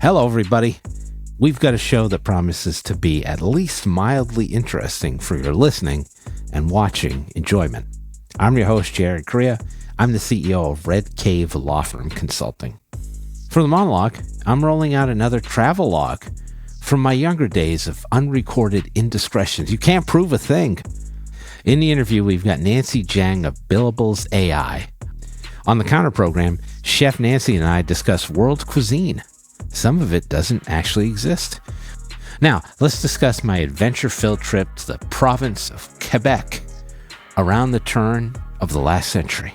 Hello, everybody. We've got a show that promises to be at least mildly interesting for your listening and watching enjoyment. I'm your host, Jared Correia. I'm the CEO of Red Cave Law Firm Consulting. For the Monologue, I'm rolling out another travelogue from my younger days of unrecorded indiscretions. You can't prove a thing. In the interview, we've got Nancy Jeng of Billables AI. On the counter program, Chef Nancy and I discuss world cuisine. Some of it doesn't actually exist. Now, let's discuss my adventure-filled trip to the province of Quebec around the turn of the last century.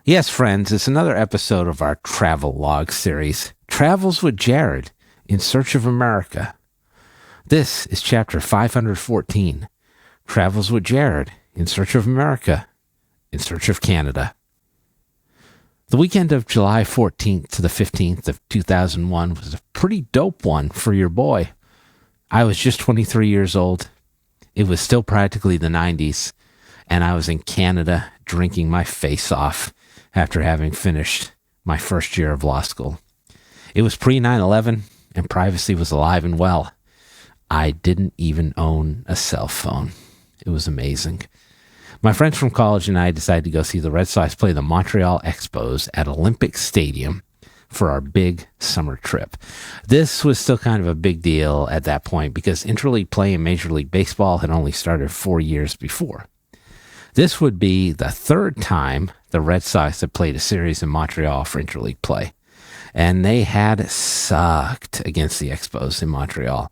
Yes, friends, it's another episode of our travelogue series, Travels with Jared in Search of America. This is chapter 514, Travels with Jared in Search of America, in Search of Canada. The weekend of July 14th to the 15th of 2001 was a pretty dope one for your boy. I was just 23 years old. It was still practically the 90s, and I was in Canada drinking my face off after having finished my first year of law school. It was pre-9/11, and privacy was alive and well. I didn't even own a cell phone. It was amazing. My friends from college and I decided to go see the Red Sox play the Montreal Expos at Olympic Stadium for our big summer trip. This was still kind of a big deal at that point because Interleague play in Major League Baseball had only started 4 years before. This would be the third time the Red Sox had played a series in Montreal for Interleague play, and they had sucked against the Expos in Montreal.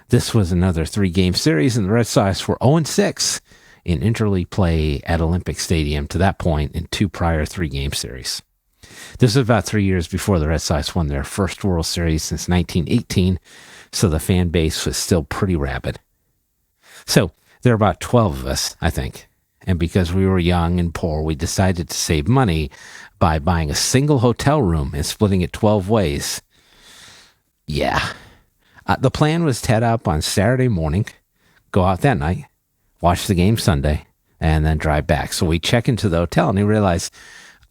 This was another 3-game series, and the Red Sox were 0-6 in Interleague play at Olympic Stadium to that point in 2 prior 3-game series. This was about 3 years before the Red Sox won their first World Series since 1918, so the fan base was still pretty rabid. So there were about 12 of us, I think, and because we were young and poor, we decided to save money by buying a single hotel room and splitting it 12 ways. Yeah. The plan was to head up on Saturday morning, go out that night, watch the game Sunday, and then drive back. So we check into the hotel and we realize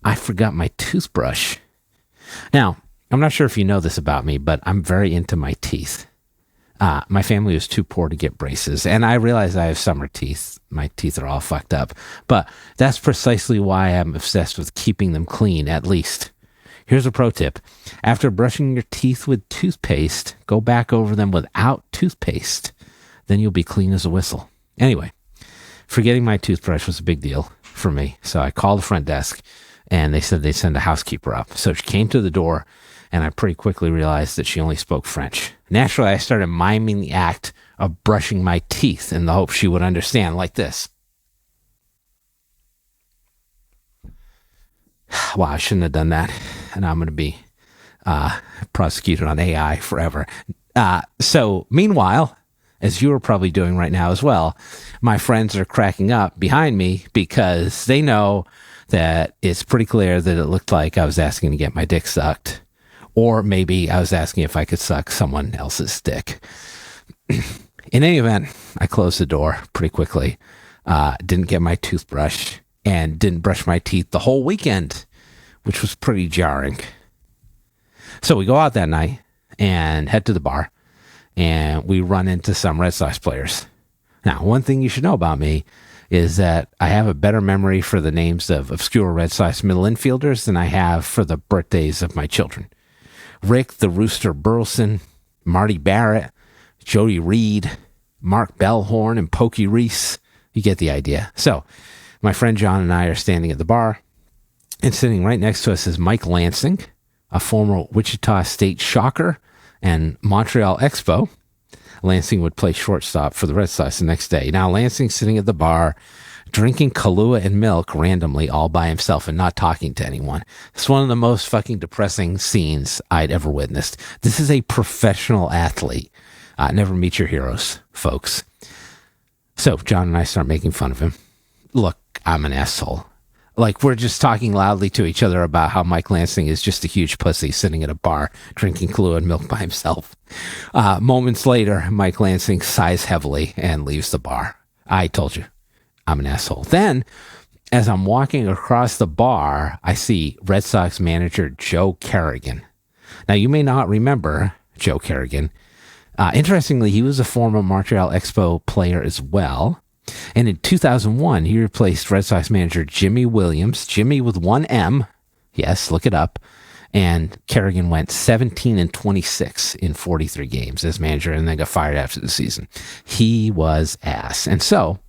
I forgot my toothbrush. Now, I'm not sure if you know this about me, but I'm very into my teeth. My family was too poor to get braces, and I realize I have summer teeth. My teeth are all fucked up, but that's precisely why I'm obsessed with keeping them clean, at least. Here's a pro tip. After brushing your teeth with toothpaste, go back over them without toothpaste. Then you'll be clean as a whistle. Anyway, forgetting my toothbrush was a big deal for me, so I called the front desk, and they said they'd send a housekeeper up. So she came to the door, and I pretty quickly realized that she only spoke French. Naturally, I started miming the act of brushing my teeth in the hope she would understand, like this. Wow, I shouldn't have done that, and I'm going to be prosecuted on AI forever. So, meanwhile, as you are probably doing right now as well, my friends are cracking up behind me because they know that it's pretty clear that it looked like I was asking to get my dick sucked, or maybe I was asking if I could suck someone else's dick. In any event, I closed the door pretty quickly, didn't get my toothbrush, and didn't brush my teeth the whole weekend, which was pretty jarring. So we go out that night and head to the bar, and we run into some Red Sox players. Now, one thing you should know about me is that I have a better memory for the names of obscure Red Sox middle infielders than I have for the birthdays of my children. Rick the Rooster Burleson, Marty Barrett, Jody Reed, Mark Bellhorn, and Pokey Reese. You get the idea. So, my friend John and I are standing at the bar, and sitting right next to us is Mike Lansing, a former Wichita State Shocker and Montreal Expo. Lansing would play shortstop for the Red Sox the next day. Now, Lansing's sitting at the bar, drinking Kahlua and milk randomly all by himself and not talking to anyone. It's one of the most fucking depressing scenes I'd ever witnessed. This is a professional athlete. Never meet your heroes, folks. So John and I start making fun of him. Look, I'm an asshole. Like, we're just talking loudly to each other about how Mike Lansing is just a huge pussy sitting at a bar drinking Clio and milk by himself. Moments later, Mike Lansing sighs heavily and leaves the bar. I told you, I'm an asshole. Then, As I'm walking across the bar, I see Red Sox manager Joe Kerrigan. Now, you may not remember Joe Kerrigan. Interestingly, he was a former Montreal Expo player as well. And in 2001, he replaced Red Sox manager Jimmy Williams, Jimmy with one M. Yes, look it up. And Kerrigan went 17-26 in 43 games as manager and then got fired after the season. He was ass. And so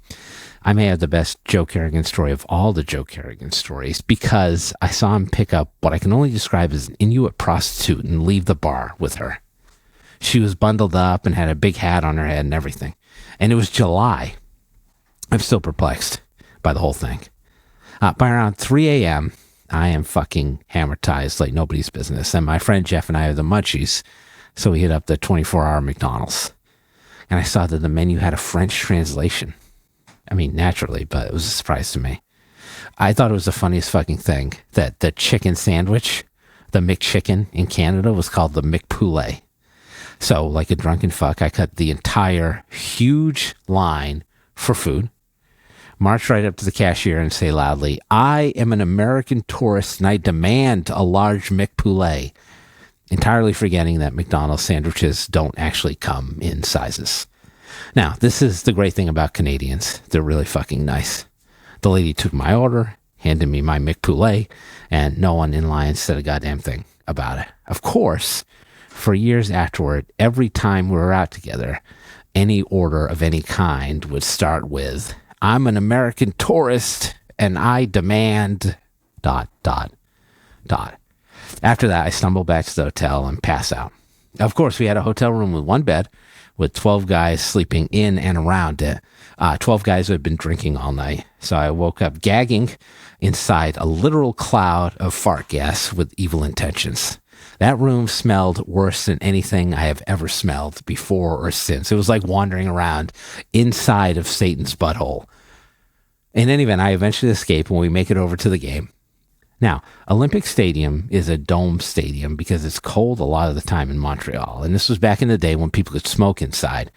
I may have the best Joe Kerrigan story of all the Joe Kerrigan stories because I saw him pick up what I can only describe as an Inuit prostitute and leave the bar with her. She was bundled up and had a big hat on her head and everything. And it was July. I'm still perplexed by the whole thing. By around 3 a.m., I am fucking hammerized like nobody's business. And my friend Jeff and I are the munchies, so we hit up the 24-hour McDonald's. And I saw that the menu had a French translation. I mean, naturally, but it was a surprise to me. I thought it was the funniest fucking thing that the chicken sandwich, the McChicken in Canada, was called the McPoule. So, like a drunken fuck, I cut the entire huge line for food, march right up to the cashier and say loudly, "I am an American tourist and I demand a large McPoule," entirely forgetting that McDonald's sandwiches don't actually come in sizes. Now, this is the great thing about Canadians. They're really fucking nice. The lady took my order, handed me my McPoule, and no one in line said a goddamn thing about it. Of course, for years afterward, every time we were out together, any order of any kind would start with, "I'm an American tourist and I demand ... After that, I stumble back to the hotel and pass out. Of course, we had a hotel room with one bed with 12 guys sleeping in and around it. 12 guys who had been drinking all night. So I woke up gagging inside a literal cloud of fart gas with evil intentions. That room smelled worse than anything I have ever smelled before or since. It was like wandering around inside of Satan's butthole. In any event, I eventually escape when we make it over to the game. Now, Olympic Stadium is a dome stadium because it's cold a lot of the time in Montreal. And this was back in the day when people could smoke inside.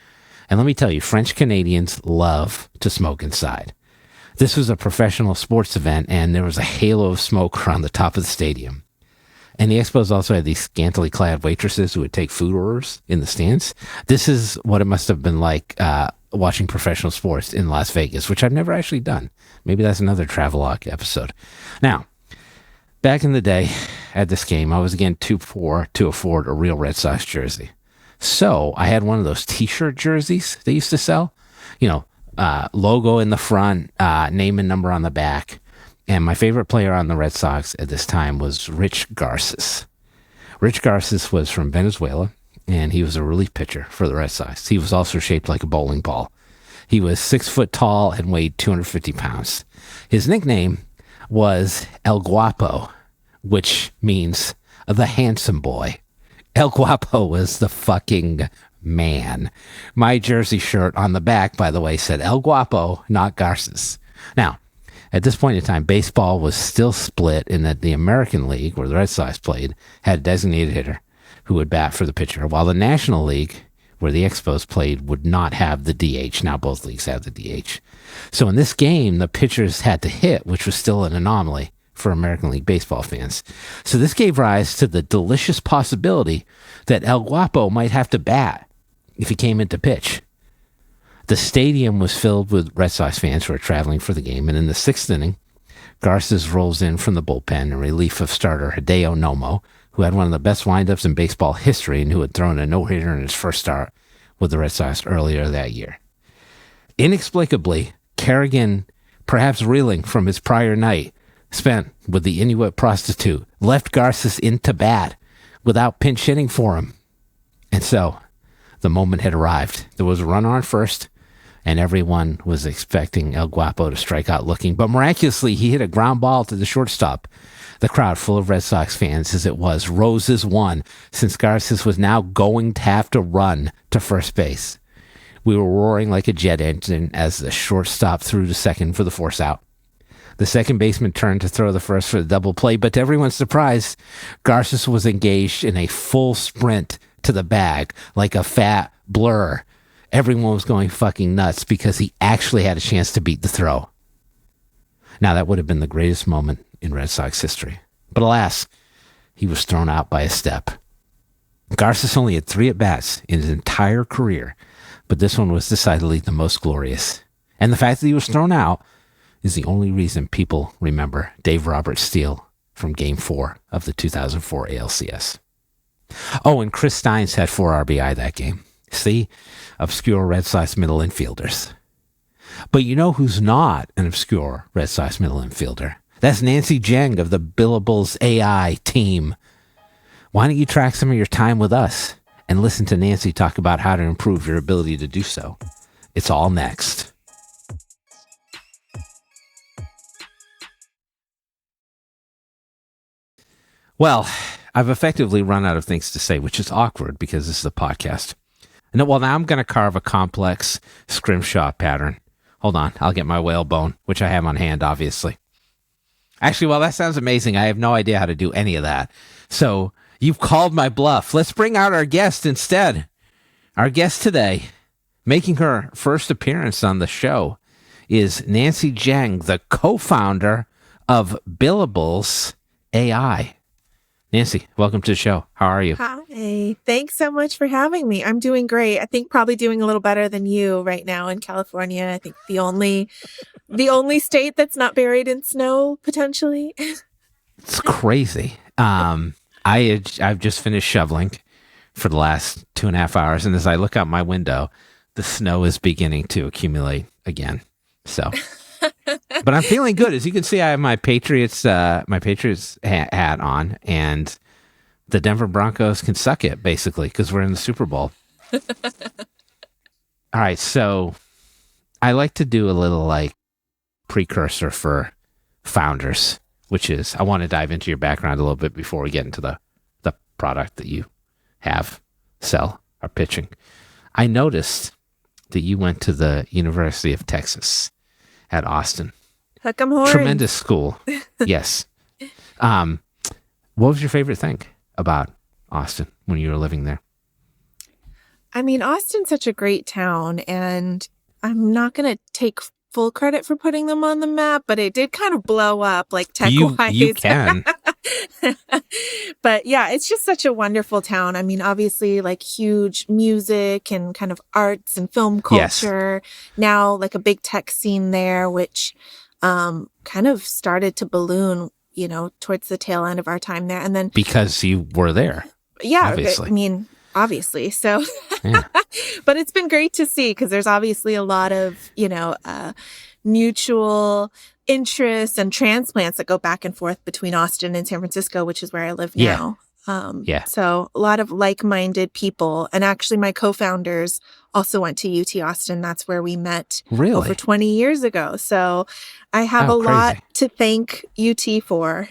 And let me tell you, French Canadians love to smoke inside. This was a professional sports event, and there was a halo of smoke around the top of the stadium. And the Expos also had these scantily clad waitresses who would take food orders in the stands. This is what it must have been like watching professional sports in Las Vegas, which I've never actually done. Maybe that's another travelogue episode. Now, back in the day at this game, I was again too poor to afford a real Red Sox jersey. So I had one of those t-shirt jerseys they used to sell. Logo in the front, name and number on the back. And my favorite player on the Red Sox at this time was Rich Garces. Rich Garces was from Venezuela, and he was a relief pitcher for the Red Sox. He was also shaped like a bowling ball. He was 6 foot tall and weighed 250 pounds. His nickname was El Guapo, which means the handsome boy. El Guapo was the fucking man. My jersey shirt on the back, by the way, said El Guapo, not Garces. Now, at this point in time, baseball was still split in that the American League, where the Red Sox played, had a designated hitter who would bat for the pitcher, while the National League, where the Expos played, would not have the DH. Now both leagues have the DH. So in this game, the pitchers had to hit, which was still an anomaly for American League baseball fans. So this gave rise to the delicious possibility that El Guapo might have to bat if he came in to pitch. The stadium was filled with Red Sox fans who were traveling for the game, and in the sixth inning, Garces rolls in from the bullpen in relief of starter Hideo Nomo, who had one of the best windups in baseball history and who had thrown a no-hitter in his first start with the Red Sox earlier that year. Inexplicably, Kerrigan, perhaps reeling from his prior night spent with the Inuit prostitute, left Garces in to bat without pinch hitting for him. And so, the moment had arrived. There was a runner on first, and everyone was expecting El Guapo to strike out looking, but miraculously, he hit a ground ball to the shortstop. The crowd, full of Red Sox fans as it was, rose as one, since Garces was now going to have to run to first base. We were roaring like a jet engine as the shortstop threw to second for the force out. The second baseman turned to throw the first for the double play, but to everyone's surprise, Garces was engaged in a full sprint to the bag like a fat blur. Everyone was going fucking nuts because he actually had a chance to beat the throw. Now, that would have been the greatest moment in Red Sox history. But alas, he was thrown out by a step. Garces only had 3 at-bats in his entire career, but this one was decidedly the most glorious. And the fact that he was thrown out is the only reason people remember Dave Roberts' steal from Game 4 of the 2004 ALCS. Oh, and Chris Steins had 4 RBI that game. See? Obscure Red Sox middle infielders. But you know who's not an obscure Red Sox middle infielder? That's Nancy Jeng of the Billables AI team. Why don't you track some of your time with us and listen to Nancy talk about how to improve your ability to do so? It's all next. Well, I've effectively run out of things to say, which is awkward because this is a podcast. And well, now I'm going to carve a complex scrimshaw pattern. Hold on, I'll get my whalebone, which I have on hand, obviously. Actually, well, that sounds amazing. I have no idea how to do any of that. So you've called my bluff. Let's bring out our guest instead. Our guest today, making her first appearance on the show, is Nancy Jeng, the co-founder of Billables AI. Nancy, welcome to the show. How are you? Hi. Thanks so much for having me. I'm doing great. I think probably doing a little better than you right now in California. I think the only state that's not buried in snow, potentially. It's crazy. I've just finished shoveling for the last 2.5 hours, and as I look out my window, the snow is beginning to accumulate again. So, but I'm feeling good. As you can see, I have my Patriots hat on, and the Denver Broncos can suck it, basically, because we're in the Super Bowl. All right, so I like to do a little like precursor for founders, which is I want to dive into your background a little bit before we get into the product that you have, sell, or pitching. I noticed that you went to the University of Texas at Austin. Hook 'em horns. Tremendous school. Yes. What was your favorite thing about Austin when you were living there? I mean, Austin's such a great town, and I'm not going to take full credit for putting them on the map, but it did kind of blow up, like tech-wise. You can. But yeah, it's just such a wonderful town. I mean, obviously, like huge music and kind of arts and film culture. Yes. Now, like a big tech scene there, which kind of started to balloon, towards the tail end of our time there. And then because you were there. Yeah. Obviously. I mean, obviously. So, yeah. But it's been great to see because there's obviously a lot of, mutual interests and transplants that go back and forth between Austin and San Francisco, which is where I live now. So a lot of like-minded people. And actually my co-founders also went to UT Austin. That's where we met over 20 years ago. So I have a lot to thank UT for,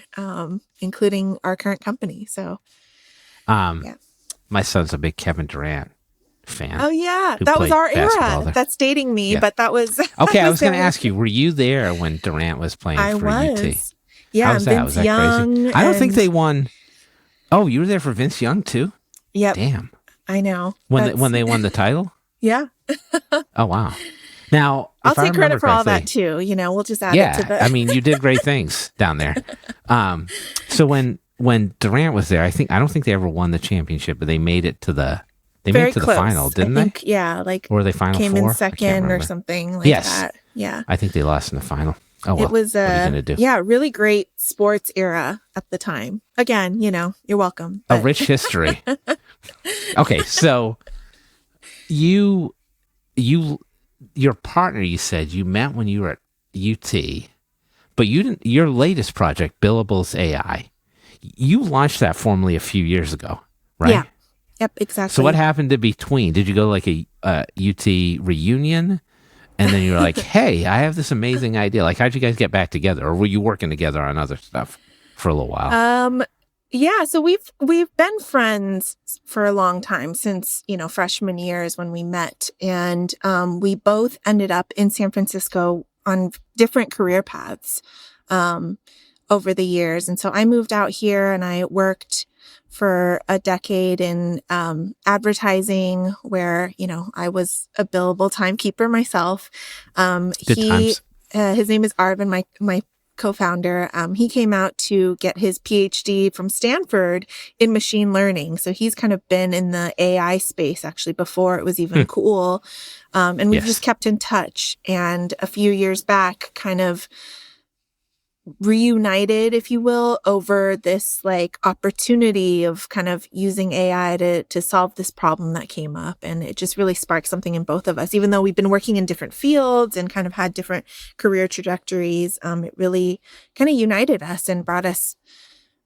including our current company. So, my son's a big Kevin Durant fan. Oh, yeah. That was our era. There. That's dating me, but that was... Okay, I was going to ask you, were you there when Durant was playing for UT? Yeah, how was that? Was that crazy? I don't think they won... Oh, you were there for Vince Young, too? Yep. Damn. I know. When they won the title? Yeah. Oh, wow. Now, I'll take credit for all that, too. We'll just add it to the... I mean, you did great things down there. So when Durant was there, I don't think they ever won the championship, but they made it to the... They made it to the final, didn't they? Yeah, like or were they final came four? in second or something like that. Yeah, I think they lost in the final. Oh well, it was what are you gonna do? Really great sports era at the time. Again, you're welcome. A rich history. Okay, so your partner, you said you met when you were at UT, but you didn't. Your latest project, Billables AI, you launched that formally a few years ago, right? Yeah. Yep, exactly. So what happened in between? Did you go like a UT reunion? And then you were like, hey, I have this amazing idea. Like, how'd you guys get back together? Or were you working together on other stuff for a little while? Yeah, so we've been friends for a long time since, freshman years when we met. And we both ended up in San Francisco on different career paths over the years. And so I moved out here and I worked for a decade in advertising where, I was a billable timekeeper myself. Good times. His name is Arvin, my co-founder, he came out to get his PhD from Stanford in machine learning. So he's kind of been in the AI space actually before it was even cool. And we've just kept in touch. And a few years back, kind of reunited, if you will, over this like opportunity of kind of using AI to solve this problem that came up. And it just really sparked something in both of us, even though we've been working in different fields and kind of had different career trajectories. It really kind of united us and brought us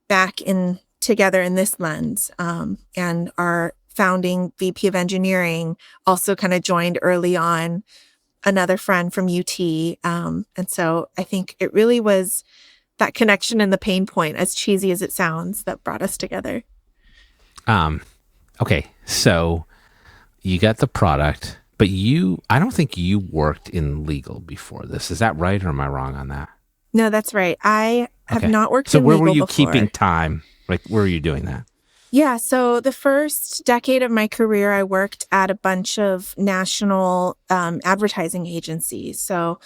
back in together in this lens. And our founding VP of engineering also kind of joined early on, another friend from UT. And so I think it really was that connection and the pain point, as cheesy as it sounds, that brought us together. Okay. So you got the product, but I don't think you worked in legal before this. Is that right? Or am I wrong on that? No, that's right. I have not worked in legal before. So where were you before. Keeping time? Like, where were you doing that? Yeah, so the first decade of my career, I worked at a bunch of national advertising agencies. So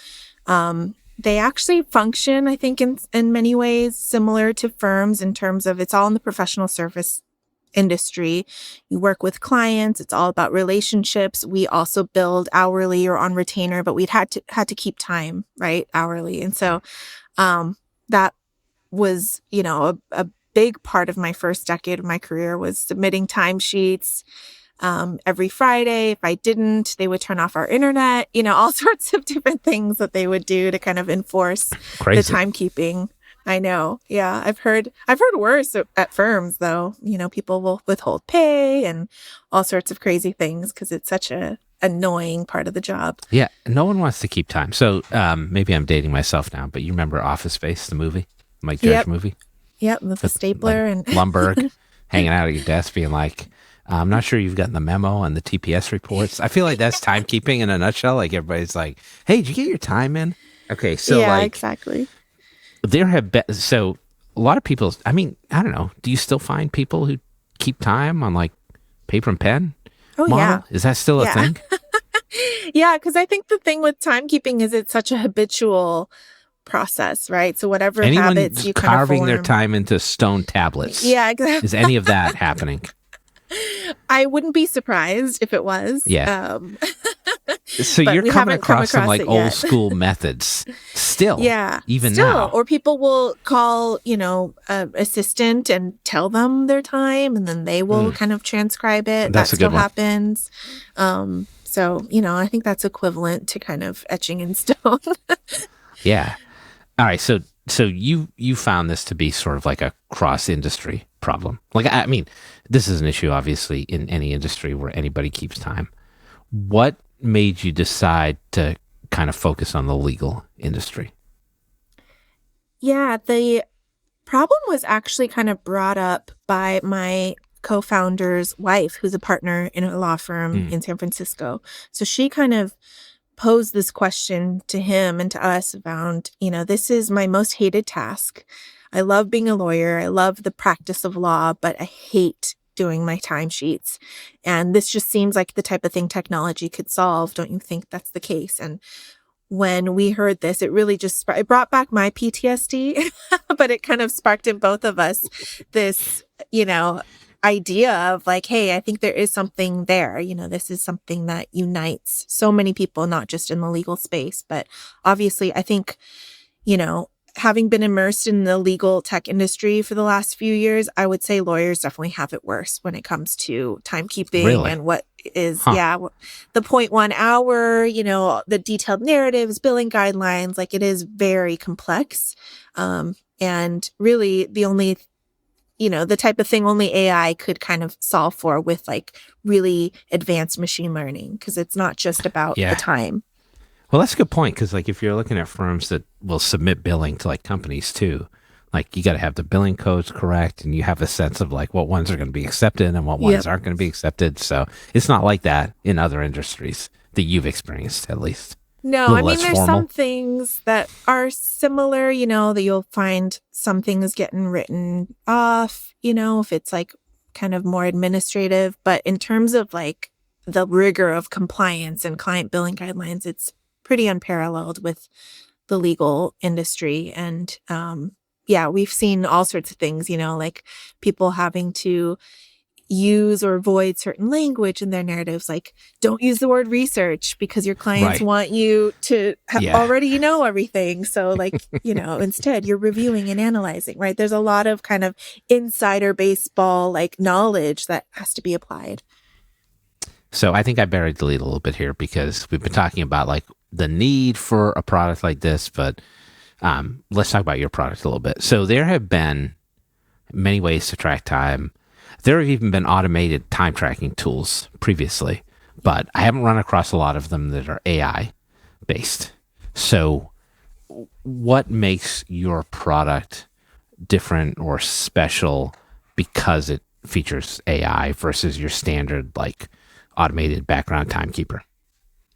they actually function, I think, in many ways similar to firms in terms of it's all in the professional service industry. You work with clients. It's all about relationships. We also billed hourly or on retainer, but we'd had to keep time, right, hourly. And so that was, a big part of my first decade of my career was submitting timesheets every Friday. If I didn't, they would turn off our internet, all sorts of different things that they would do to kind of enforce the timekeeping. I know. Yeah. I've heard worse at firms though. People will withhold pay and all sorts of crazy things because it's such a annoying part of the job. Yeah. No one wants to keep time. So maybe I'm dating myself now, but you remember Office Space, the movie, Mike Judge movie? Yep, with the stapler and Lumberg hanging out at your desk being like, I'm not sure you've gotten the memo on the TPS reports. I feel like that's timekeeping in a nutshell. Like everybody's like, hey, did you get your time in? Okay, so exactly. There have been, so a lot of people, I mean, I don't know, do you still find people who keep time on like paper and pen? Oh, model? Yeah. Is that still a thing? Yeah, because I think the thing with timekeeping is it's such a habitual process, right? So whatever habits you kind of carving form. their time into stone tablets. Yeah, exactly. Is any of that happening? I wouldn't be surprised if it was. Yeah. So you're coming across some like old school methods still. Yeah. Even now. Or people will call, assistant and tell them their time and then they will kind of transcribe it. That's that a good still one. happens. So, I think that's equivalent to kind of etching in stone. Yeah. All right. So you found this to be sort of like a cross-industry problem. Like, I mean, this is an issue, obviously, in any industry where anybody keeps time. What made you decide to kind of focus on the legal industry? Yeah, the problem was actually kind of brought up by my co-founder's wife, who's a partner in a law firm in San Francisco. So she kind of posed this question to him and to us about, this is my most hated task. I love being a lawyer. I love the practice of law, but I hate doing my timesheets. And this just seems like the type of thing technology could solve. Don't you think that's the case? And when we heard this, it really just it brought back my PTSD, but it kind of sparked in both of us this, idea of like, hey, I think there is something there. This is something that unites so many people, not just in the legal space, but obviously I think, having been immersed in the legal tech industry for the last few years, I would say lawyers definitely have it worse when it comes to timekeeping and what is, the 0.1 hour, the detailed narratives, billing guidelines, like it is very complex. And really the only the type of thing only AI could kind of solve for with like really advanced machine learning, because it's not just about the time. Well, that's a good point, because like if you're looking at firms that will submit billing to like companies too, like you got to have the billing codes correct, and you have a sense of like what ones are going to be accepted and what ones aren't going to be accepted. So it's not like that in other industries that you've experienced, at least. No, I mean, there's some things that are similar, that you'll find some things getting written off, if it's like kind of more administrative. But in terms of like the rigor of compliance and client billing guidelines, it's pretty unparalleled with the legal industry. And yeah, we've seen all sorts of things, like people having to use or avoid certain language in their narratives, like don't use the word research because your clients want you to already know everything. So like, instead you're reviewing and analyzing, right? There's a lot of kind of insider baseball like knowledge that has to be applied. So I think I buried the lead a little bit here because we've been talking about like the need for a product like this, but let's talk about your product a little bit. So there have been many ways to track time. There have even been automated time tracking tools previously, but I haven't run across a lot of them that are AI based. So what makes your product different or special because it features AI versus your standard like automated background timekeeper?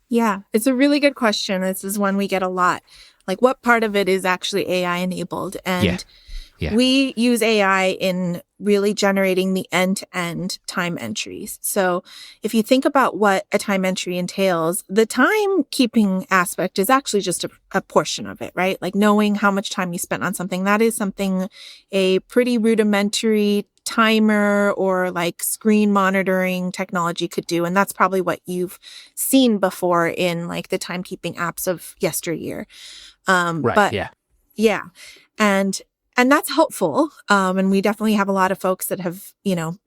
Yeah, it's a really good question. This is one we get a lot. Like what part of it is actually AI enabled? And we use AI in really generating the end-to-end time entries. So if you think about what a time entry entails, the timekeeping aspect is actually just a portion of it, right? Like knowing how much time you spent on something. That is something a pretty rudimentary timer or like screen monitoring technology could do. And that's probably what you've seen before in like the timekeeping apps of yesteryear. And that's helpful. And we definitely have a lot of folks that have,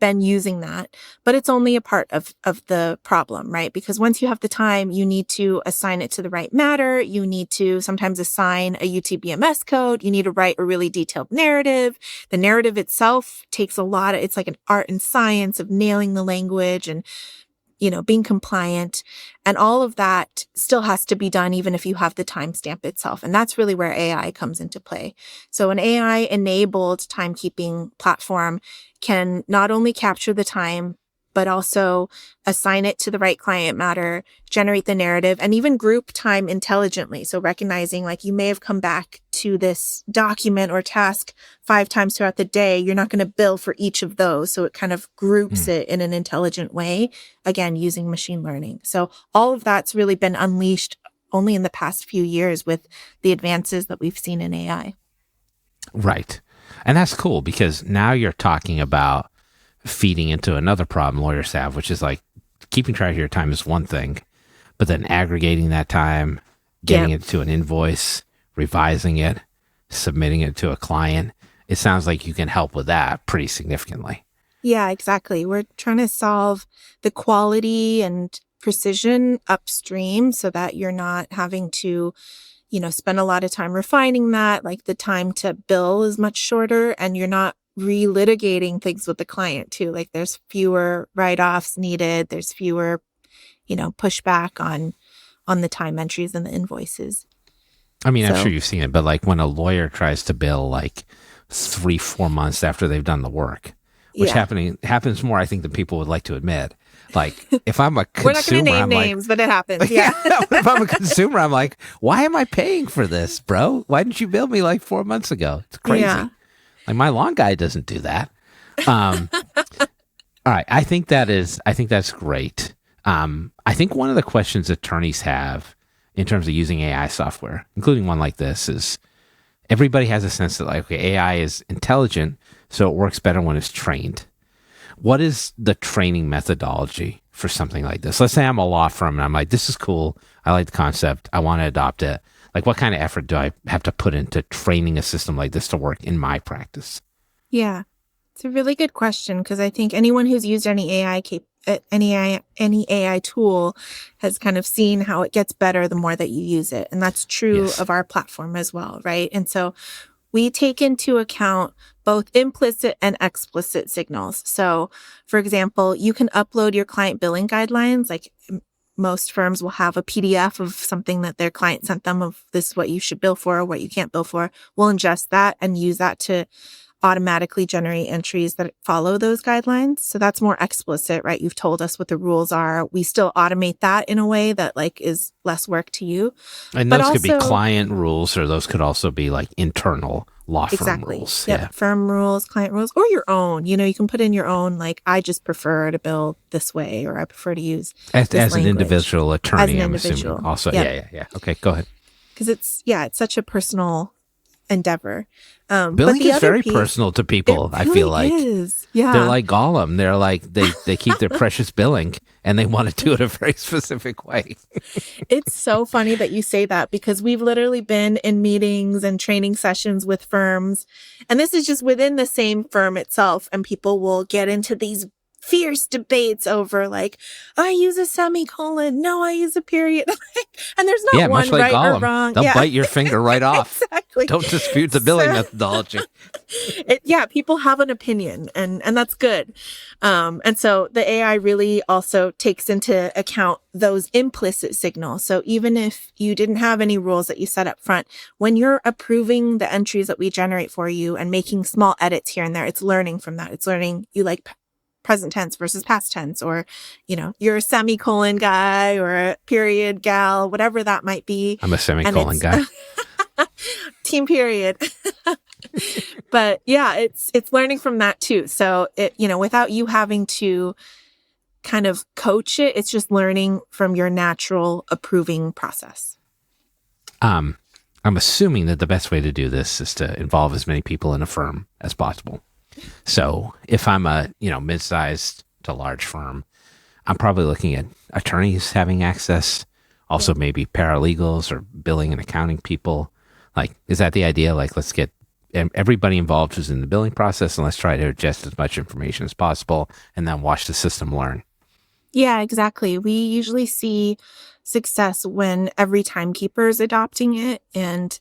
been using that, but it's only a part of the problem, right? Because once you have the time, you need to assign it to the right matter. You need to sometimes assign a UTBMS code. You need to write a really detailed narrative. The narrative itself takes it's like an art and science of nailing the language and being compliant, and all of that still has to be done even if you have the timestamp itself. And that's really where AI comes into play. So an AI-enabled timekeeping platform can not only capture the time, but also assign it to the right client matter, generate the narrative, and even group time intelligently. So recognizing like you may have come back to this document or task 5 times throughout the day, you're not going to bill for each of those. So it kind of groups it in an intelligent way, again, using machine learning. So all of that's really been unleashed only in the past few years with the advances that we've seen in AI. Right. And that's cool because now you're talking about feeding into another problem lawyers have, which is like keeping track of your time is one thing, but then aggregating that time, getting it to an invoice, revising it, submitting it to a client. It sounds like you can help with that pretty significantly. Yeah, exactly. We're trying to solve the quality and precision upstream so that you're not having to, spend a lot of time refining that. Like the time to bill is much shorter and you're not relitigating things with the client too. Like there's fewer write-offs needed. There's fewer, pushback on the time entries and the invoices. I mean, I'm sure you've seen it, but like when a lawyer tries to bill like 3-4 months after they've done the work, which happens more, I think, than people would like to admit. Like if I'm a consumer, we're not going to name names, but it happens. Yeah. If I'm a consumer, I'm like, why am I paying for this, bro? Why didn't you bill me like 4 months ago? It's crazy. Yeah. Like my lawn guy doesn't do that. All right. I think that's great. I think one of the questions attorneys have in terms of using AI software, including one like this, is everybody has a sense that like, okay, AI is intelligent, so it works better when it's trained. What is the training methodology for something like this? Let's say I'm a law firm and I'm like, this is cool. I like the concept. I want to adopt it. Like, what kind of effort do I have to put into training a system like this to work in my practice? Yeah, it's a really good question because I think anyone who's used any AI tool has kind of seen how it gets better the more that you use it. And that's true of our platform as well, right? And so we take into account both implicit and explicit signals. So, for example, you can upload your client billing guidelines. Like most firms will have a PDF of something that their client sent them of this is what you should bill for, what you can't bill for. We'll ingest that and use that to automatically generate entries that follow those guidelines. So that's more explicit, right? You've told us what the rules are. We still automate that in a way that like is less work to you. And those could be client rules, or those could also be like internal law firm rules. Yep. Yeah. Firm rules, client rules, or your own. You can put in your own, like, I just prefer to bill this way, or I prefer to use as an individual attorney, I'm assuming also. Yeah. Okay, go ahead. because it's such a personal endeavor. But Billing the is other very piece, personal to people, it I really feel like. is. Yeah. They're like Gollum. They're like, they keep their precious billing and they want to do it a very specific way. It's so funny that you say that, because we've literally been in meetings and training sessions with firms, and this is just within the same firm itself, and people will get into these fierce debates over like, I use a semicolon, no, I use a period. And there's not one much like right or Gollum. wrong. They'll bite your finger right off. Exactly. Don't dispute the billing methodology. People have an opinion, and that's good. And so the AI really also takes into account those implicit signals. So even if you didn't have any rules that you set up front, when you're approving the entries that we generate for you and making small edits here and there, it's learning from that. It's learning you like present tense versus past tense, or, you're a semicolon guy or a period gal, whatever that might be. I'm a semicolon guy. Team period. But yeah, it's learning from that too. So without you having to kind of coach it, it's just learning from your natural approving process. I'm assuming that the best way to do this is to involve as many people in a firm as possible. So if I'm a, mid-sized to large firm, I'm probably looking at attorneys having access, also maybe paralegals or billing and accounting people. Like, is that the idea? Like, let's get everybody involved who's in the billing process, and let's try to ingest as much information as possible and then watch the system learn. Yeah, exactly. We usually see success when every timekeeper is adopting it, and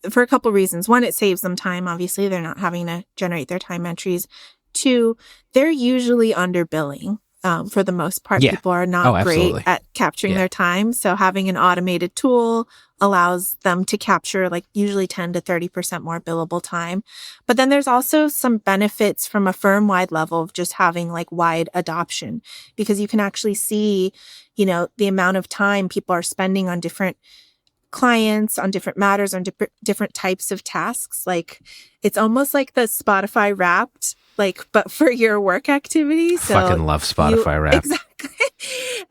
for a couple reasons. One, it saves them time. Obviously, they're not having to generate their time entries. Two, they're usually under billing. For the most part, people are not great at capturing their time. So having an automated tool allows them to capture like usually 10 to 30% more billable time. But then there's also some benefits from a firm-wide level of just having like wide adoption, because you can actually see, the amount of time people are spending on different clients, on different matters, on different types of tasks. Like, it's almost like the Spotify Wrapped, but for your work activity. So fucking love Spotify Wrapped. Exactly.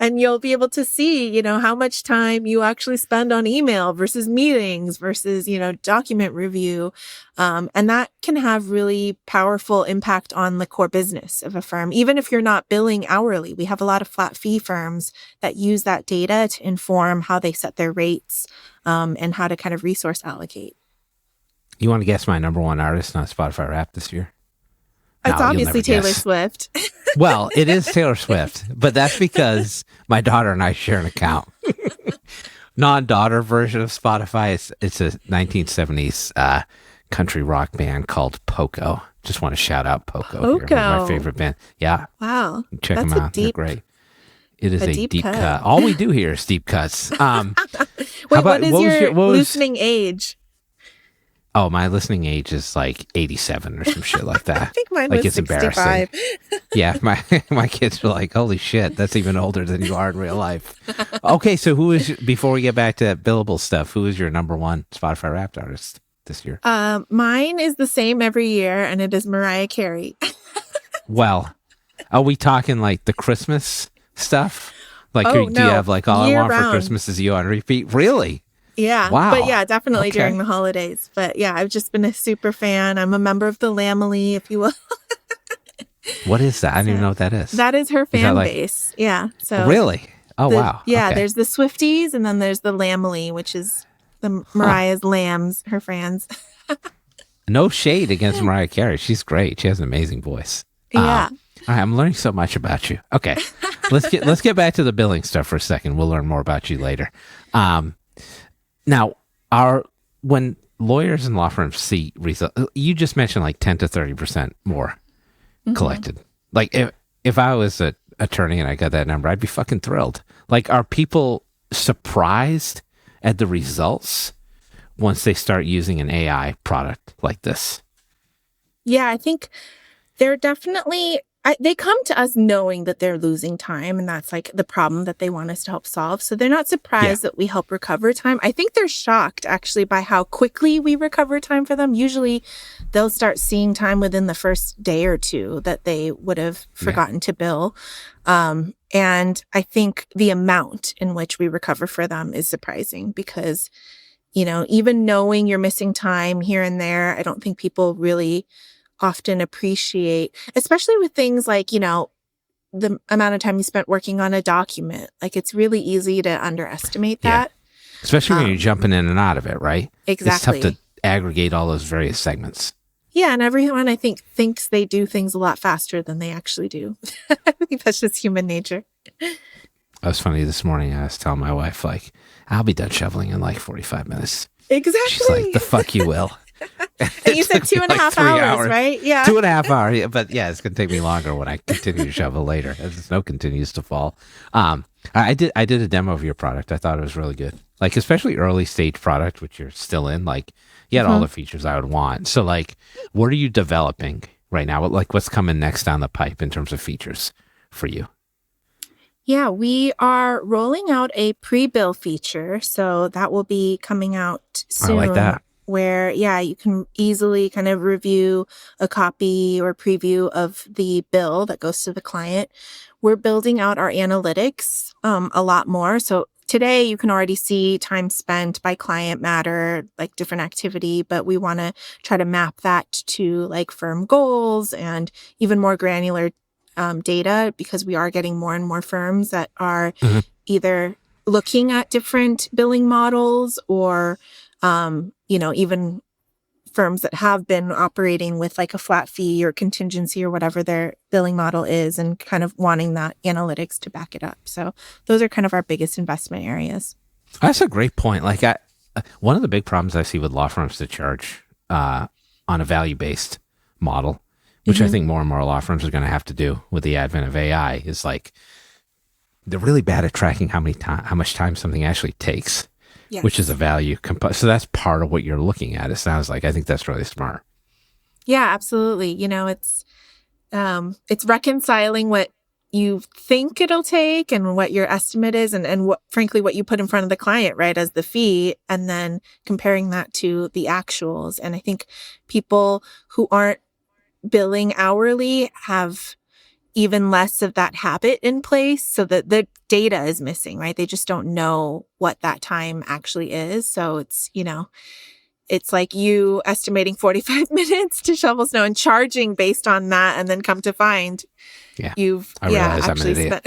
And you'll be able to see, how much time you actually spend on email versus meetings versus, document review. And that can have really powerful impact on the core business of a firm. Even if you're not billing hourly, we have a lot of flat fee firms that use that data to inform how they set their rates, and how to kind of resource allocate. You want to guess my number one artist on Spotify Wrapped this year? It's obviously Taylor Swift. Well, it is Taylor Swift, but that's because my daughter and I share an account. Non-daughter version of Spotify. It's a 1970s country rock band called Poco. Just want to shout out Poco. Here. My favorite band. Yeah. Wow. Check them out. They're great. It is a deep cut. All we do here is deep cuts. Wait, what is your listening age? Oh, my listening age is like 87 or some shit like that. I think mine was 65. Yeah, my kids were like, holy shit, that's even older than you are in real life. Okay, so before we get back to billable stuff, who is your number one Spotify Wrapped artist this year? Mine is the same every year, and it is Mariah Carey. Well, are we talking like the Christmas stuff? Like, do you have like All I Want for Christmas Is You on repeat? Really? Yeah. Wow. But yeah, definitely during the holidays. But yeah, I've just been a super fan. I'm a member of the Lamely, if you will. What is that? I don't even know what that is. That is her fan base. Yeah. So really? Oh, wow. Yeah, there's the Swifties, and then there's the Lamely, which is the Mariah's lambs, her fans. No shade against Mariah Carey. She's great. She has an amazing voice. Yeah. All right, I'm learning so much about you. Okay. Let's get back to the billing stuff for a second. We'll learn more about you later. Now, when lawyers and law firms see results, you just mentioned like 10 to 30% more collected. Like if I was an attorney and I got that number, I'd be fucking thrilled. Like, are people surprised at the results once they start using an AI product like this? Yeah, I think they're definitely... they come to us knowing that they're losing time, and that's like the problem that they want us to help solve. So they're not surprised that we help recover time. I think they're shocked actually by how quickly we recover time for them. Usually they'll start seeing time within the first day or two that they would have forgotten to bill. And I think the amount in which we recover for them is surprising, because even knowing you're missing time here and there, I don't think people really often appreciate, especially with things like, the amount of time you spent working on a document. Like, it's really easy to underestimate that. Especially when you're jumping in and out of it, right? Exactly. It's tough to aggregate all those various segments. Yeah, and everyone, I think, thinks they do things a lot faster than they actually do. I think that's just human nature. That was funny this morning. I was telling my wife, like, I'll be done shoveling in like 45 minutes. Exactly. She's like, the fuck you will. And you said 2.5 hours, right? Yeah. 2.5 hours. Yeah, but yeah, it's going to take me longer when I continue to shovel later as the snow continues to fall. I did a demo of your product. I thought it was really good. Like, especially early stage product, which you're still in, like, you had all the features I would want. So, like, what are you developing right now? What's coming next down the pipe in terms of features for you? Yeah, we are rolling out a pre-bill feature. So that will be coming out soon. I like that. Where, you can easily kind of review a copy or preview of the bill that goes to the client. We're building out our analytics a lot more. So today you can already see time spent by client matter, like different activity, but we want to try to map that to like firm goals and even more granular data, because we are getting more and more firms that are either looking at different billing models or even firms that have been operating with like a flat fee or contingency or whatever their billing model is, and kind of wanting that analytics to back it up. So those are kind of our biggest investment areas. That's a great point. Like, one of the big problems I see with law firms to charge on a value-based model, which I think more and more law firms are going to have to do with the advent of AI, is like they're really bad at tracking how much time something actually takes. Yes. Which is a value component. So that's part of what you're looking at. It sounds like. I think that's really smart. Yeah, absolutely. It's reconciling what you think it'll take and what your estimate is, and what, frankly, what you put in front of the client, right, as the fee, and then comparing that to the actuals. And I think people who aren't billing hourly have even less of that habit in place, so that the data is missing, right? They just don't know what that time actually is. So it's like you estimating 45 minutes to shovel snow and charging based on that, and then come to find you've actually spent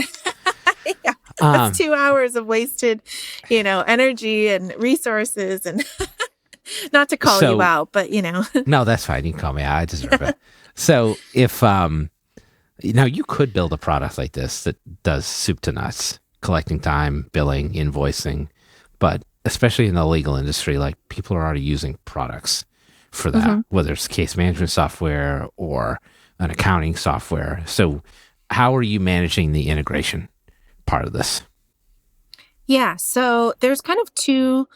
that's 2 hours of wasted, energy and resources, and not to call you out, but No, that's fine. You can call me out. I deserve it. So if now, you could build a product like this that does soup to nuts, collecting time, billing, invoicing, but especially in the legal industry, like, people are already using products for that, whether it's case management software or an accounting software. So how are you managing the integration part of this? Yeah, so there's kind of two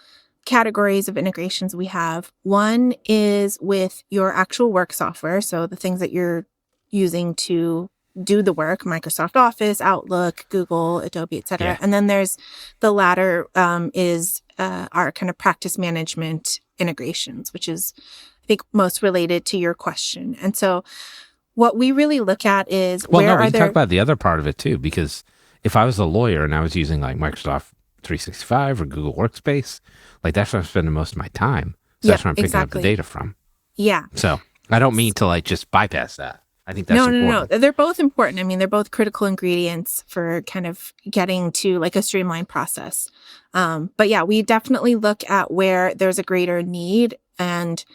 categories of integrations we have. One is with your actual work software, so the things that you're using to do the work, Microsoft Office, Outlook, Google, Adobe, etc. Yeah. And then there's the latter is our kind of practice management integrations, which is, I think, most related to your question. And so what we really look at is we can talk about the other part of it too, because if I was a lawyer and I was using like Microsoft 365 or Google Workspace, like, that's where I'm spending most of my time. So that's where I'm picking up the data from. Yeah. So I don't mean to like just bypass that. I think that's important. No. They're both important. I mean, they're both critical ingredients for kind of getting to like a streamlined process. But yeah, we definitely look at where there's a greater need, and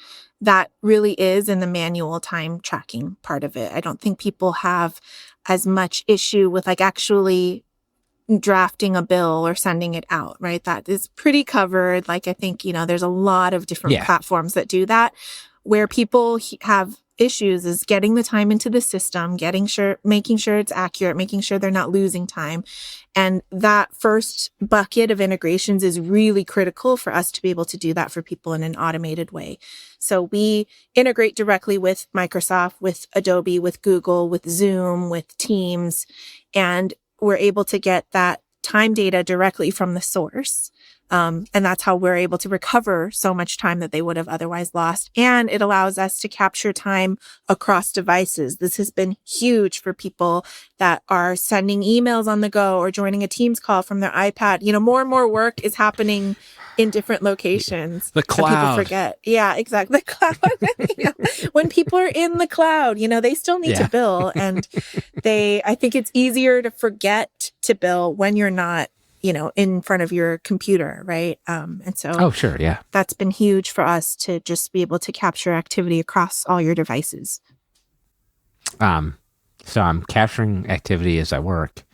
that really is in the manual time tracking part of it. I don't think people have as much issue with like actually drafting a bill or sending it out, right? That is pretty covered. Like, I think, there's a lot of different platforms that do that. Where people have issues is getting the time into the system, making sure it's accurate, making sure they're not losing time. And that first bucket of integrations is really critical for us to be able to do that for people in an automated way. So we integrate directly with Microsoft, with Adobe, with Google, with Zoom, with Teams, and we're able to get that time data directly from the source. And that's how we're able to recover so much time that they would have otherwise lost. And it allows us to capture time across devices. This has been huge for people that are sending emails on the go or joining a Teams call from their iPad. More and more work is happening in different locations. The cloud. And people forget. Yeah, exactly. The cloud. When people are in the cloud, they still need to bill. And I think it's easier to forget to bill when you're not in front of your computer, right? And so oh, sure, yeah. That's been huge for us to just be able to capture activity across all your devices. So I'm capturing activity as I work.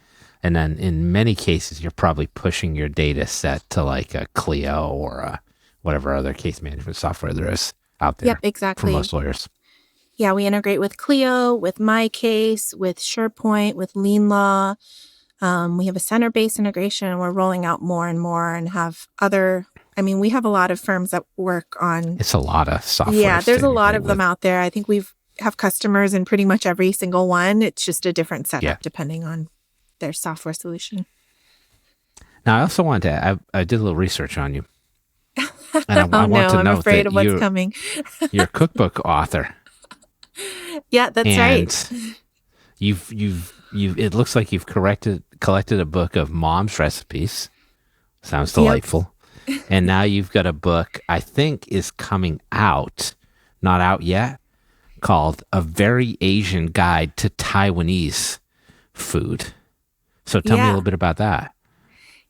And then in many cases, you're probably pushing your data set to like a Clio or whatever other case management software there is out there. Yep, exactly. For most lawyers. Yeah, we integrate with Clio, with MyCase, with SharePoint, with LeanLaw. We have a center-based integration, and we're rolling out more and more and have we have a lot of firms that work on... It's a lot of software. Yeah, there's a lot of them out there. I think have customers in pretty much every single one. It's just a different setup depending on their software solution. Now, I also wanted to... I did a little research on you. And I want to I'm note afraid that of what's coming. You're a cookbook author. Yeah, that's right. You've it looks like you've collected a book of mom's recipes. Sounds delightful. Yep. And now you've got a book I think is coming out, not out yet, called A Very Asian Guide to Taiwanese Food. So tell me a little bit about that.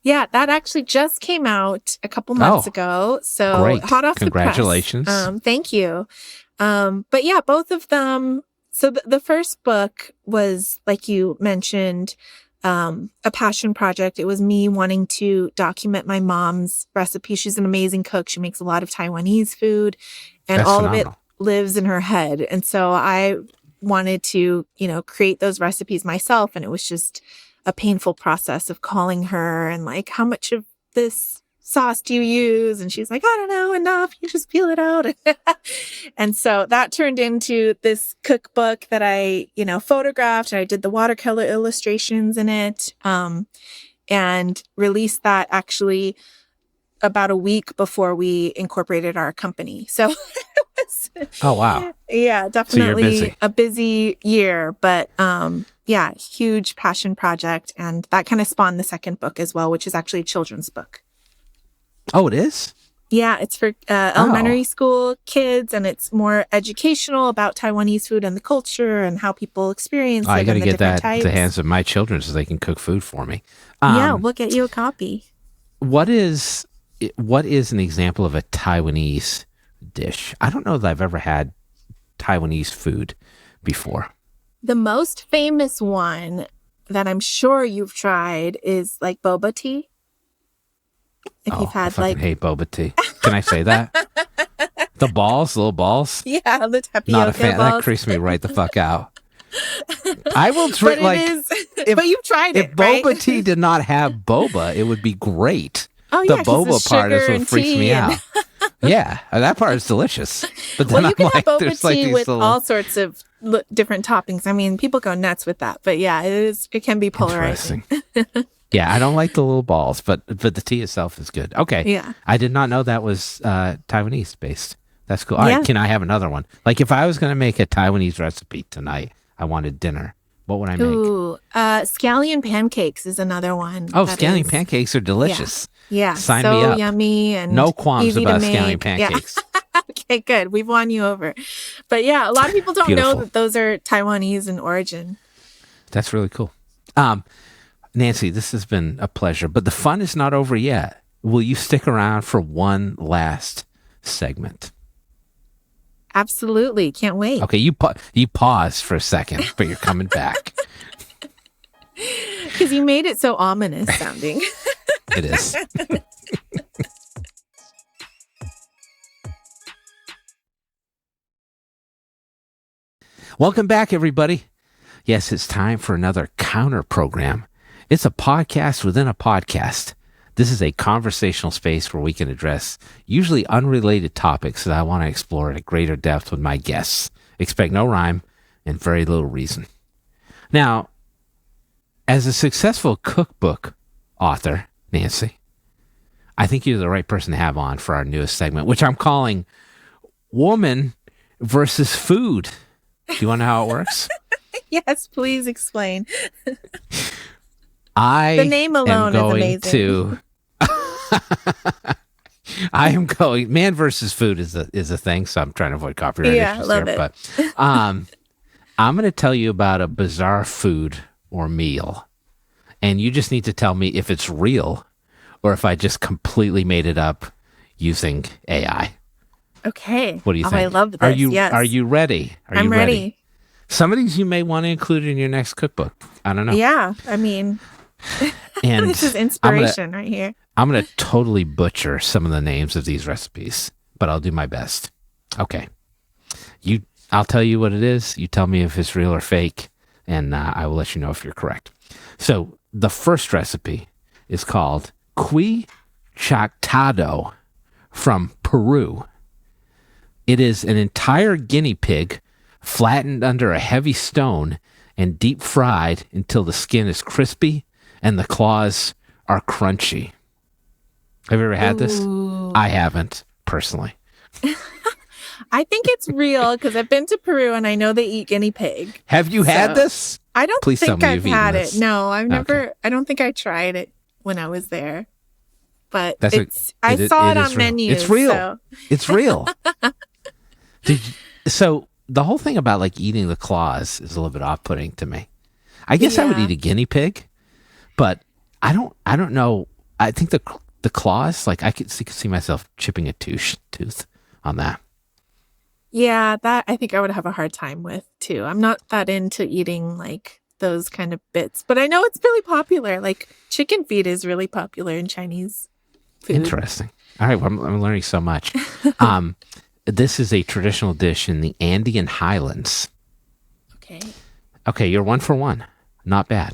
Yeah, that actually just came out a couple months ago. So great. Hot off Congratulations. the press. Thank you. But yeah, both of them. So the first book was, like you mentioned, a passion project. It was me wanting to document my mom's recipe. She's an amazing cook. She makes a lot of Taiwanese food, and That's all phenomenal. of it lives in her head. And so I wanted to, create those recipes myself. And it was just a painful process of calling her and like, how much of this sauce do you use? And she's like, I don't know, enough. You just peel it out. And so that turned into this cookbook that I, photographed, and I did the watercolor illustrations in it, and released that actually about a week before we incorporated our company. So it was, oh, wow. Yeah, definitely a busy year, but, huge passion project. And that kind of spawned the second book as well, which is actually a children's book. Oh, it is? Yeah, it's for elementary school kids, and it's more educational about Taiwanese food and the culture and how people experience it. I got to get that types. to the hands of my children so they can cook food for me. Yeah, we'll get you a copy. What is an example of a Taiwanese dish? I don't know that I've ever had Taiwanese food before. The most famous one that I'm sure you've tried is like boba tea. If you've had I hate boba tea. Can I say that? The little balls? Yeah, the tapioca Not a fan. balls. That creeps me right the fuck out. I will drink but you've tried it, if boba tea did not have boba, it would be great. Oh, the yeah, boba part is what freaks me out. Yeah, that part is delicious. But then you can have boba tea with little... all sorts of different toppings. I mean, people go nuts with that. But yeah, it can be polarizing. Yeah, I don't like the little balls, but the tea itself is good. Okay. Yeah. I did not know that was Taiwanese based. That's cool. All right, can I have another one? Like if I was going to make a Taiwanese recipe tonight, I wanted dinner. What would I make? Ooh, scallion pancakes is another one. Oh, scallion pancakes are delicious. Yeah. Sign so me up. Yummy and no qualms easy about to make. scallion pancakes. Yeah. Okay, good. We've won you over. But yeah, a lot of people don't know that those are Taiwanese in origin. That's really cool. Nancy, this has been a pleasure, but the fun is not over yet. Will you stick around for one last segment? Absolutely. Can't wait. Okay, you pause for a second, but you're coming back. Because you made it so ominous sounding. It is. Welcome back, everybody. Yes, it's time for another counter program. It's a podcast within a podcast. This is a conversational space where we can address usually unrelated topics that I want to explore at greater depth with my guests. Expect no rhyme and very little reason. Now, as a successful cookbook author, Nancy. I think you're the right person to have on for our newest segment, which I'm calling Woman versus Food. Do you want to know how it works? Yes, please explain. The name alone is amazing. I am going. Man versus food is a thing, so I'm trying to avoid copyright issues love here. it. But I'm going to tell you about a bizarre food or meal, and you just need to tell me if it's real or if I just completely made it up using AI. Okay. What do you think? I love this. Are you yes. Are you ready? I'm ready. Some of these you may want to include in your next cookbook. I don't know. Yeah, I mean, and this is inspiration right here. I'm going to totally butcher some of the names of these recipes, but I'll do my best. Okay. I'll tell you what it is. You tell me if it's real or fake, and I will let you know if you're correct. So the first recipe is called Chactado from Peru. It is an entire guinea pig flattened under a heavy stone and deep fried until the skin is crispy and the claws are crunchy. Have you ever had this? I haven't, personally. I think it's real because I've been to Peru and I know they eat guinea pig. Have you had this? I don't Please tell think me I've you've eaten had this. it. No, I've never. Okay. I don't think I tried it when I was there. But I saw it on menus. It's real. So. It's real. So the whole thing about like eating the claws is a little bit off-putting to me. I guess I would eat a guinea pig, but I don't know. I think the claws, like I could see myself chipping a tooth on that. Yeah, that I think I would have a hard time with too. I'm not that into eating like those kind of bits, but I know it's really popular. Like chicken feet is really popular in Chinese food. Interesting. All right, well, I'm learning so much. This is a traditional dish in the Andean highlands. Okay, you're 1 for 1. Not bad.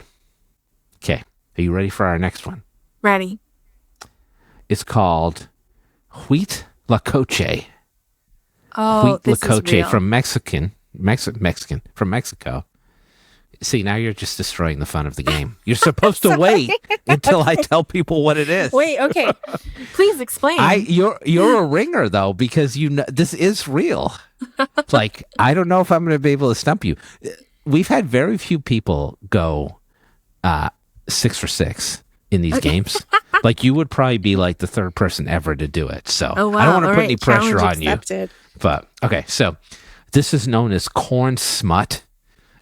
Okay, are you ready for our next one? Ready. It's called Wheat La Coche. Oh, Wheat this La Coche is real. from Mexican from Mexico. See, now you're just destroying the fun of the game. You're supposed to wait until I tell people what it is. Wait, okay. Please explain. You're a ringer though, because you know this is real. Like, I don't know if I'm going to be able to stump you. We've had very few people go 6 for 6 in these games. Like, you would probably be like the third person ever to do it. So oh, wow. I don't want to All put right. any pressure Challenge on accepted. you. But okay, so this is known as corn smut.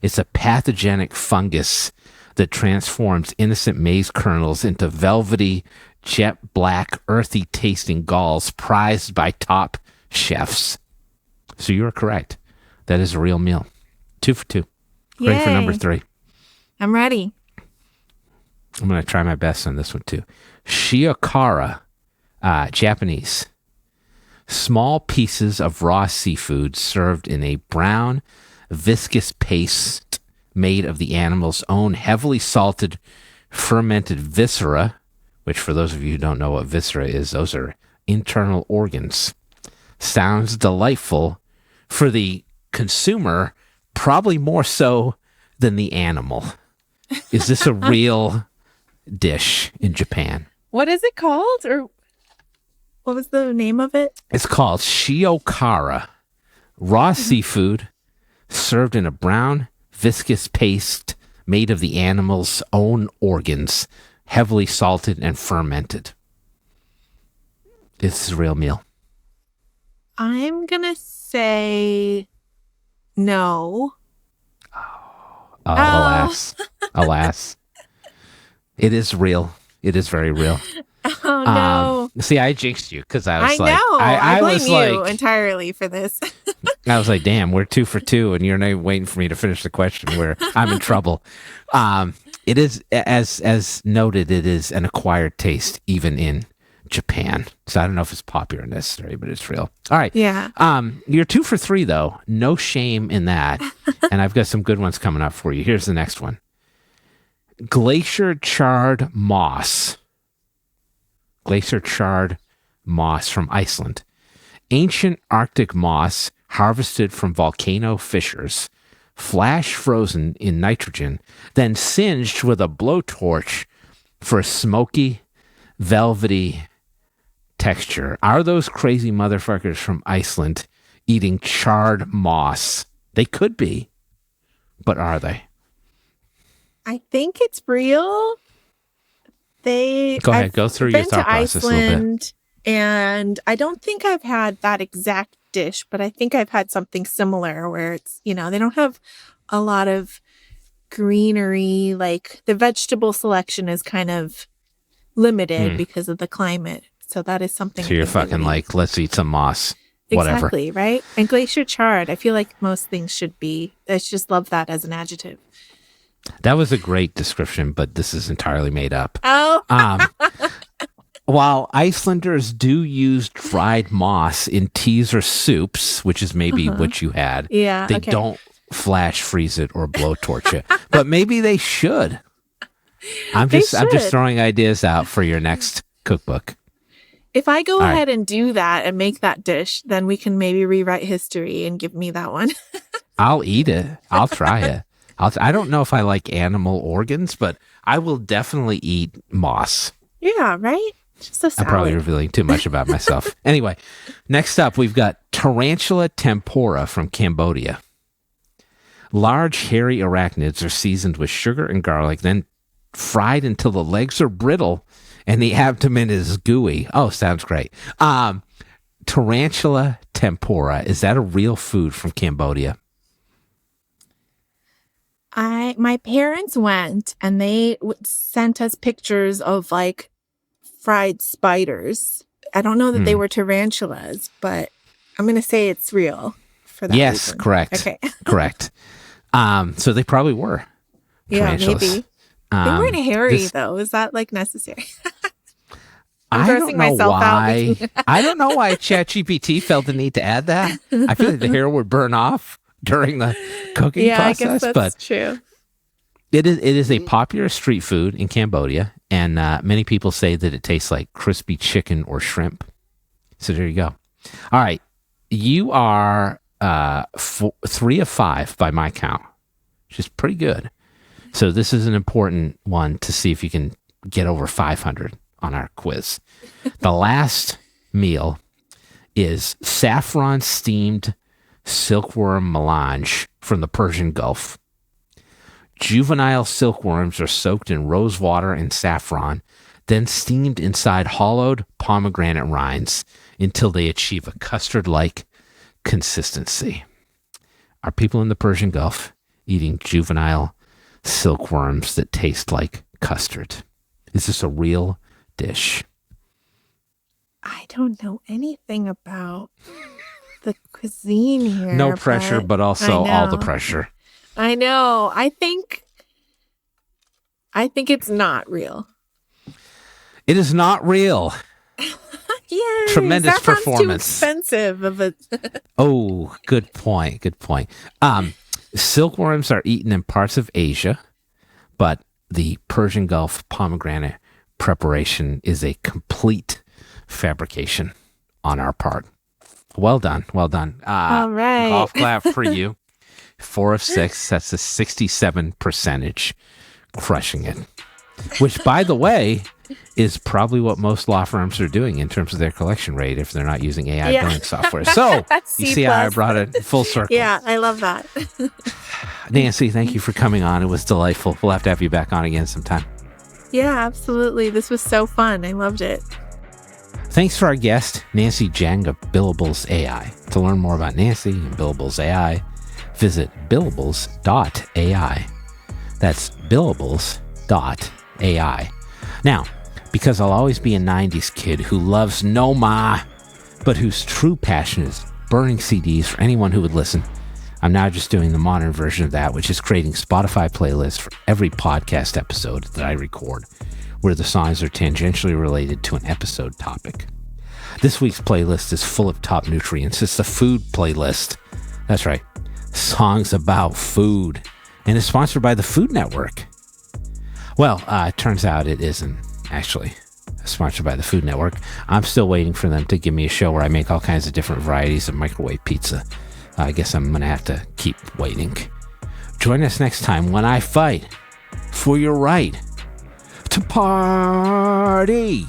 It's a pathogenic fungus that transforms innocent maize kernels into velvety, jet black, earthy tasting galls prized by top chefs. So you're correct. That is a real meal. 2 for 2. Ready for number 3. I'm ready. I'm going to try my best on this one too. Shiokara, Japanese. Small pieces of raw seafood served in a brown, viscous paste made of the animal's own heavily salted, fermented viscera, which for those of you who don't know what viscera is, those are internal organs. Sounds delightful for the consumer, probably more so than the animal. Is this a real dish in Japan? What is it called? Or what was the name of it? It's called shiokara. Raw seafood served in a brown, viscous paste made of the animal's own organs, heavily salted and fermented. This is a real meal. I'm going to say no. Alas. Alas. It is real. It is very real. Oh, no. See, I jinxed you because I was like... know. I blame was you like, entirely for this. I was like, damn, we're 2 for 2, and you're not even waiting for me to finish the question where I'm in trouble. It is, as noted, it is an acquired taste, even in Japan. So I don't know if it's popular necessarily, but it's real. All right. Yeah. You're 2 for 3, though. No shame in that. And I've got some good ones coming up for you. Here's the next one. Glacier charred moss. Glacier charred moss from Iceland. Ancient Arctic moss harvested from volcano fissures, flash frozen in nitrogen, then singed with a blowtorch for a smoky, velvety texture. Are those crazy motherfuckers from Iceland eating charred moss? They could be, but are they? I think it's real. Go ahead. Go through your thought process a little bit. And I don't think I've had that exact dish, but I think I've had something similar where it's, they don't have a lot of greenery. Like the vegetable selection is kind of limited because of the climate. So that is something. So you're fucking like, let's eat some moss. Whatever. Exactly, right? And glacier charred. I feel like most things should be. I just love that as an adjective. That was a great description, but this is entirely made up. Oh. While Icelanders do use dried moss in teas or soups, which is maybe what you had, they don't flash freeze it or blowtorch it. But maybe they should. I'm just throwing ideas out for your next cookbook. If I go ahead and do that and make that dish, then we can maybe rewrite history and give me that one. I'll eat it. I'll try it. I don't know if I like animal organs, but I will definitely eat moss. Yeah, right? Just a salad. I'm probably revealing too much about myself. Anyway, next up, we've got tarantula tempura from Cambodia. Large, hairy arachnids are seasoned with sugar and garlic, then fried until the legs are brittle and the abdomen is gooey. Oh, sounds great. Tarantula tempura, is that a real food from Cambodia? My parents went and they sent us pictures of like fried spiders. I don't know that they were tarantulas, but I'm going to say it's real for that reason. Correct. Okay. Correct. So they probably were tarantulas. Yeah, maybe. They weren't hairy though. Is that like necessary? I don't know why. I don't know why ChatGPT felt the need to add that. I feel like the hair would burn off during the cooking process. I guess that's true. It is a popular street food in Cambodia, and many people say that it tastes like crispy chicken or shrimp. So there you go. All right, you are 3 of 5 by my count, which is pretty good. So this is an important one to see if you can get over 500 on our quiz. The last meal is saffron steamed silkworm melange from the Persian Gulf. Juvenile silkworms are soaked in rose water and saffron, then steamed inside hollowed pomegranate rinds until they achieve a custard-like consistency. Are people in the Persian Gulf eating juvenile silkworms that taste like custard? Is this a real dish? I don't know anything about the cuisine here. No pressure, but also all the pressure. I know. I think it's not real. It is not real. Yay! Tremendous performance. Too expensive of a. Oh, good point. Good point. Silkworms are eaten in parts of Asia, but the Persian Gulf pomegranate preparation is a complete fabrication on our part. Well done. Well done. All right. Golf clap for you. 4 of 6. That's a 67%. Crushing it. Which, by the way, is probably what most law firms are doing in terms of their collection rate if they're not using AI billing software. So, you see how I brought it full circle. Yeah, I love that. Nancy, thank you for coming on. It was delightful. We'll have to have you back on again sometime. Yeah, absolutely. This was so fun. I loved it. Thanks for our guest, Nancy Jeng of Billables AI. To learn more about Nancy and Billables AI, visit billables.ai. That's billables.ai. Now, because I'll always be a 90s kid who loves no ma, but whose true passion is burning CDs for anyone who would listen, I'm now just doing the modern version of that, which is creating Spotify playlists for every podcast episode that I record, where the songs are tangentially related to an episode topic. This week's playlist is full of top nutrients. It's the food playlist. That's right. Songs about food. And it's sponsored by the Food Network. Well, it turns out it isn't actually sponsored by the Food Network. I'm still waiting for them to give me a show where I make all kinds of different varieties of microwave pizza. I guess I'm going to have to keep waiting. Join us next time when I fight for your right to party.